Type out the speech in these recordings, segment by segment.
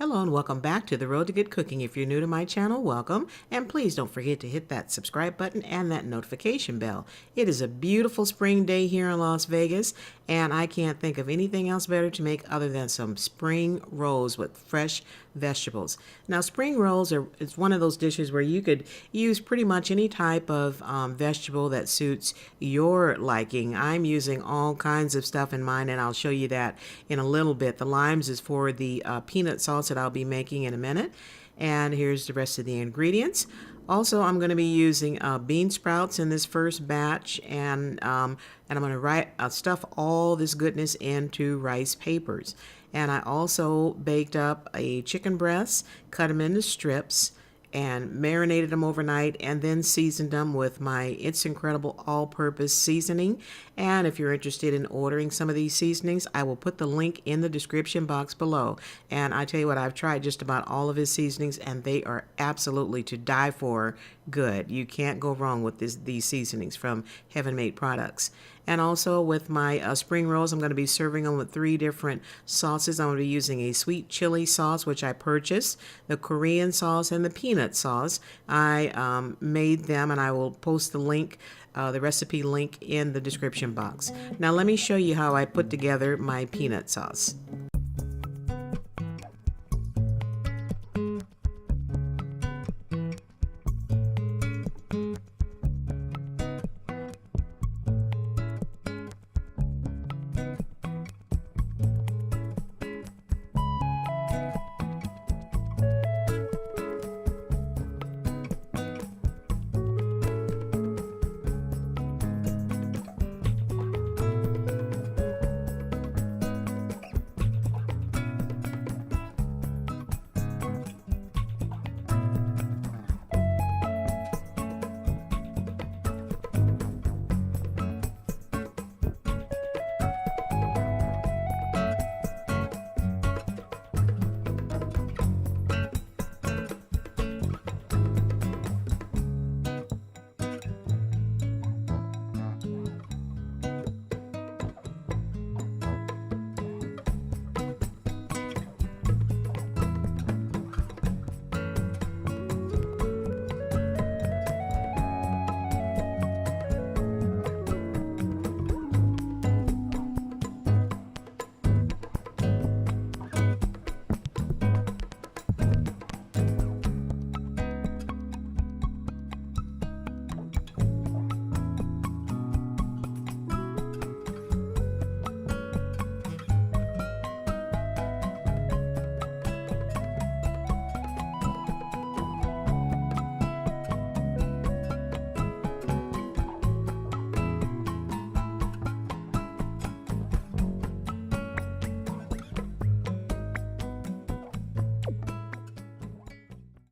Hello and welcome back to The Road to Good Cooking. If you're new to my channel, welcome. And please don't forget to hit that subscribe button and that notification bell. It is a beautiful spring day here in Las Vegas, and I can't think of anything else better to make other than some spring rolls with fresh vegetables. Now, spring rolls is one of those dishes where you could use pretty much any type of vegetable that suits your liking. I'm using all kinds of stuff in mine, and I'll show you that in a little bit. The limes is for the peanut sauce that I'll be making in a minute. And here's the rest of the ingredients. Also, I'm going to be using bean sprouts in this first batch, and I'm going to stuff all this goodness into rice papers. And I also baked up a chicken breast, cut them into strips, and marinated them overnight, and then seasoned them with my It's Incredible all-purpose seasoning. And if you're interested in ordering some of these seasonings, I will put the link in the description box below. And I tell you what, I've tried just about all of his seasonings, and they are absolutely to die for good. You can't go wrong with these seasonings from Heaven Made Products. And also with my spring rolls, I'm going to be serving them with 3 different sauces. I'm going to be using a sweet chili sauce, which I purchased, the Korean sauce, and the peanut sauce. I made them, and I will post the link, the recipe link in the description box. Now let me show you how I put together my peanut sauce.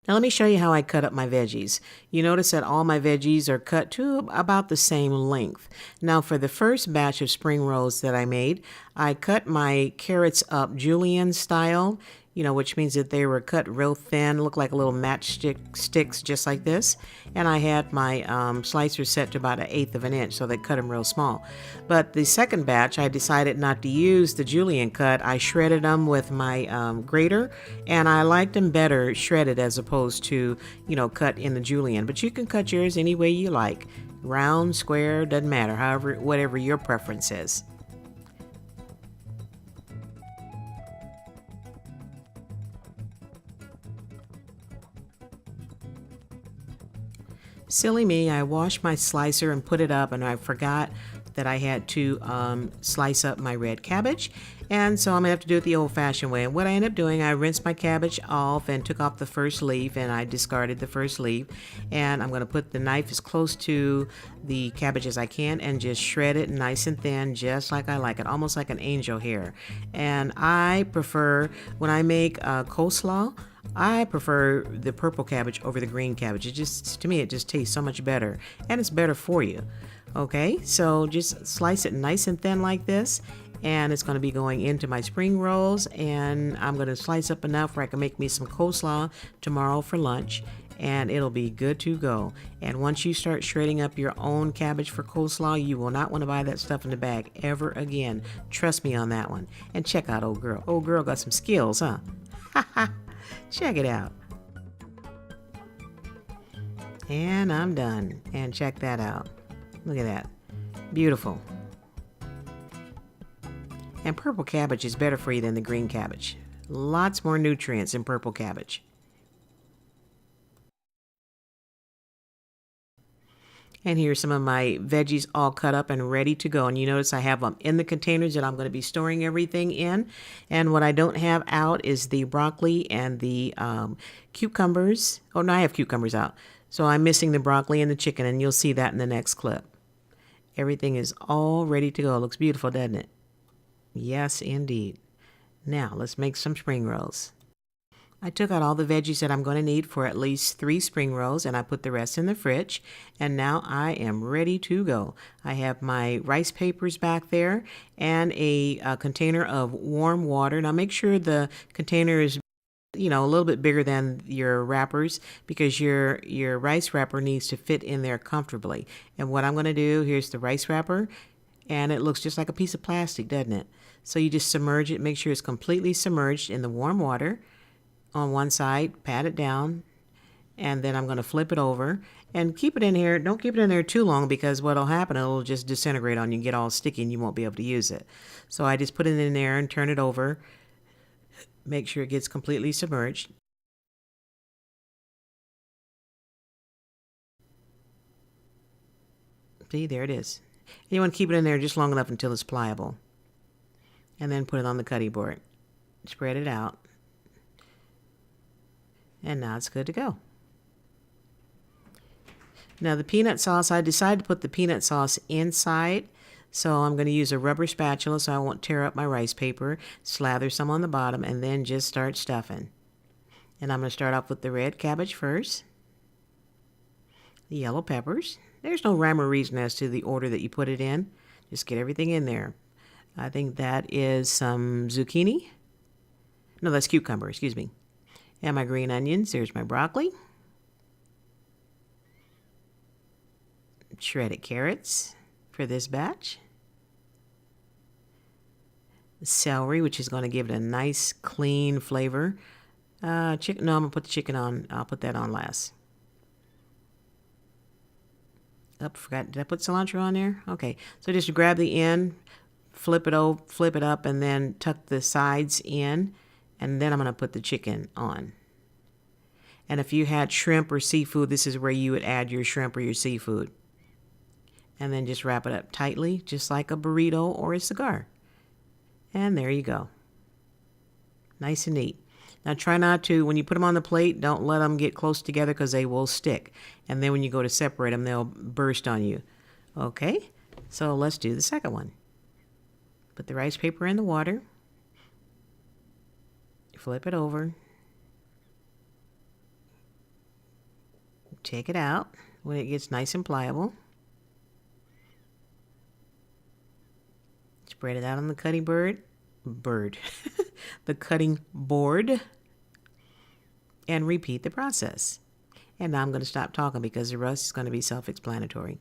Now let me show you how I cut up my veggies. You notice that all my veggies are cut to about the same length. Now for the first batch of spring rolls that I made, I cut my carrots up julienne style, which means that they were cut real thin, look like little matchstick sticks just like this. And I had my slicer set to about 1/8 of an inch, so they cut them real small. But the second batch, I decided not to use the julienne cut. I shredded them with my grater, and I liked them better shredded as opposed to, cut in the julienne. But you can cut yours any way you like. Round, square, doesn't matter, whatever your preference is. Silly me, I washed my slicer and put it up, and I forgot that I had to slice up my red cabbage, and so I'm gonna have to do it the old-fashioned way. And what I ended up doing, I rinsed my cabbage off and took off the first leaf, and I discarded the first leaf, and I'm gonna put the knife as close to the cabbage as I can and just shred it nice and thin, just like I like it, almost like an angel hair. And I prefer, when I make coleslaw, I prefer the purple cabbage over the green cabbage. To me, it just tastes so much better, and it's better for you. Okay, so just slice it nice and thin like this, and it's going to be going into my spring rolls, and I'm going to slice up enough where I can make me some coleslaw tomorrow for lunch, and it'll be good to go. And once you start shredding up your own cabbage for coleslaw, you will not want to buy that stuff in the bag ever again. Trust me on that one. And check out old girl. Old girl got some skills, huh? Check it out. And I'm done. And check that out. Look at that. Beautiful. And purple cabbage is better for you than the green cabbage. Lots more nutrients in purple cabbage. And here's some of my veggies all cut up and ready to go. And you notice I have them in the containers that I'm going to be storing everything in. And what I don't have out is the broccoli and the cucumbers. Oh, no, I have cucumbers out. So I'm missing the broccoli and the chicken, and you'll see that in the next clip. Everything is all ready to go. It looks beautiful, doesn't it? Yes, indeed. Now, let's make some spring rolls. I took out all the veggies that I'm going to need for at least 3 spring rolls, and I put the rest in the fridge. And now I am ready to go. I have my rice papers back there and a container of warm water. Now make sure the container is a little bit bigger than your wrappers, because your rice wrapper needs to fit in there comfortably. And what I'm going to do, here's the rice wrapper, and it looks just like a piece of plastic, doesn't it? So you just submerge it, make sure it's completely submerged in the warm water. On one side, pat it down, and then I'm going to flip it over and keep it in here. Don't keep it in there too long, because what'll happen, it'll just disintegrate on you and get all sticky and you won't be able to use it. So I just put it in there and turn it over. Make sure it gets completely submerged. See, there it is. You want to keep it in there just long enough until it's pliable. And then put it on the cutting board. Spread it out. And now it's good to go. Now the peanut sauce, I decided to put the peanut sauce inside. So I'm going to use a rubber spatula so I won't tear up my rice paper. Slather some on the bottom and then just start stuffing. And I'm going to start off with the red cabbage first. The yellow peppers. There's no rhyme or reason as to the order that you put it in. Just get everything in there. I think that is some zucchini. No, that's cucumber, excuse me. And my green onions. There's my broccoli. Shredded carrots for this batch. Celery, which is going to give it a nice clean flavor. Chicken. No, I'm going to put the chicken on. I'll put that on last. Forgot. Did I put cilantro on there? Okay. So just grab the end, flip it up, and then tuck the sides in. And then I'm going to put the chicken on. And if you had shrimp or seafood, this is where you would add your shrimp or your seafood. And then just wrap it up tightly, just like a burrito or a cigar. And there you go. Nice and neat. Now try not to, when you put them on the plate, don't let them get close together because they will stick. And then when you go to separate them, they'll burst on you. Okay, so let's do the second one. Put the rice paper in the water. Flip it over. Take it out when it gets nice and pliable. Spread it out on the cutting board. The cutting board. And repeat the process. And now I'm going to stop talking because the rest is going to be self-explanatory.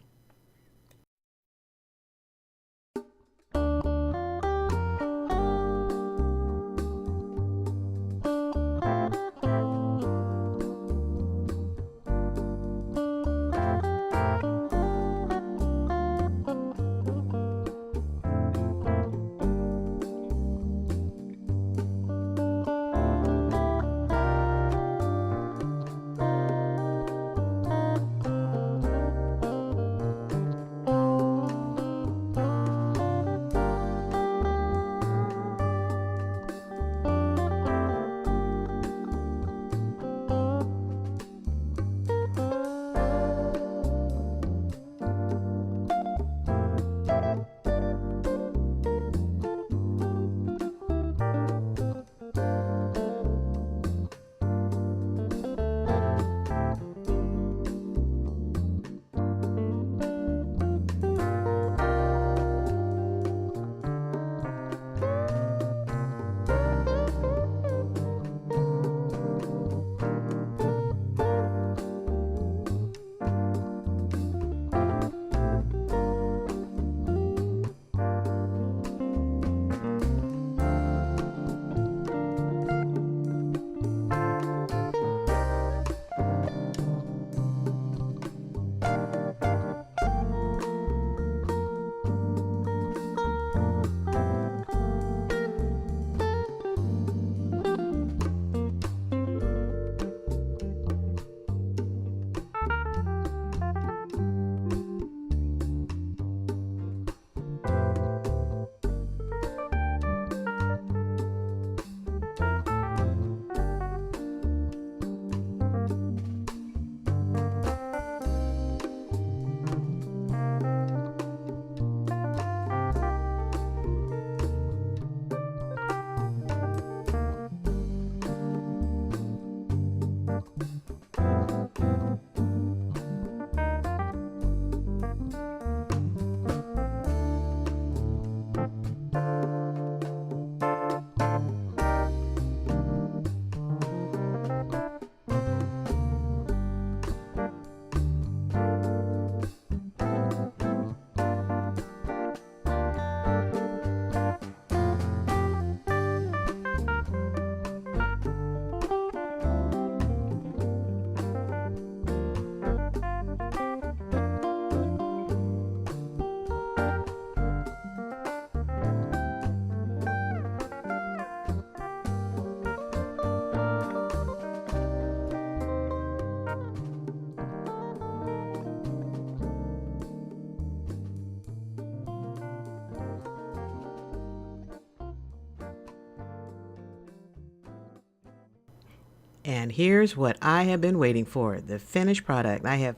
And here's what I have been waiting for, the finished product. I have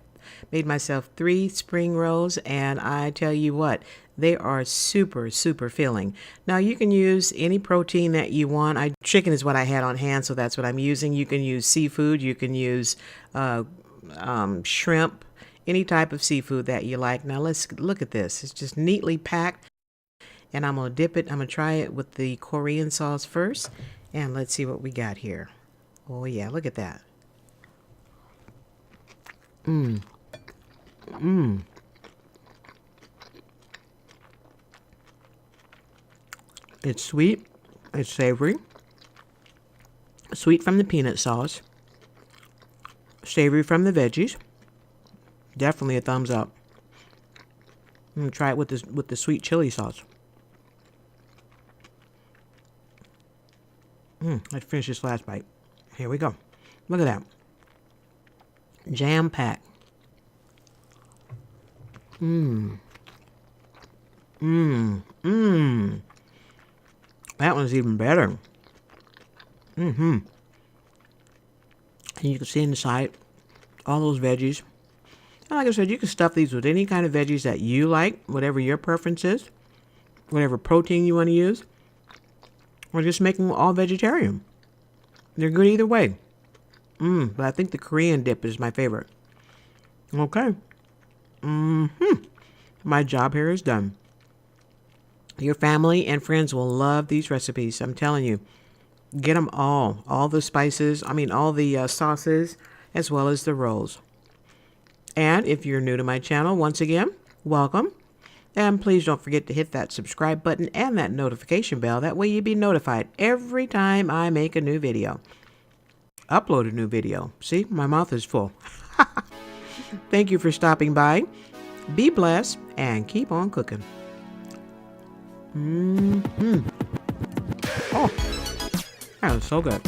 made myself 3 spring rolls, and I tell you what, they are super, super filling. Now you can use any protein that you want. Chicken is what I had on hand, so that's what I'm using. You can use seafood, you can use shrimp, any type of seafood that you like. Now let's look at this. It's just neatly packed, and I'm gonna dip it. I'm gonna try it with the Korean sauce first, and let's see what we got here. Oh yeah, look at that. It's sweet, it's savory. Sweet from the peanut sauce, savory from the veggies. Definitely a thumbs up. I'm gonna try it with the sweet chili sauce. Let's finish this last bite. Here we go. Look at that. Jam packed. That one's even better. And you can see inside all those veggies. And like I said, you can stuff these with any kind of veggies that you like, whatever your preference is, whatever protein you want to use, or just make them all vegetarian. They're good either way. But I think the Korean dip is my favorite. Okay. My job here is done. Your family and friends will love these recipes. I'm telling you. Get them all the spices, all the sauces, as well as the rolls. And if you're new to my channel, once again, welcome. And please don't forget to hit that subscribe button and that notification bell. That way you'll be notified every time I make a new video. Upload a new video. See, my mouth is full. Thank you for stopping by. Be blessed and keep on cooking. Oh, that was so good.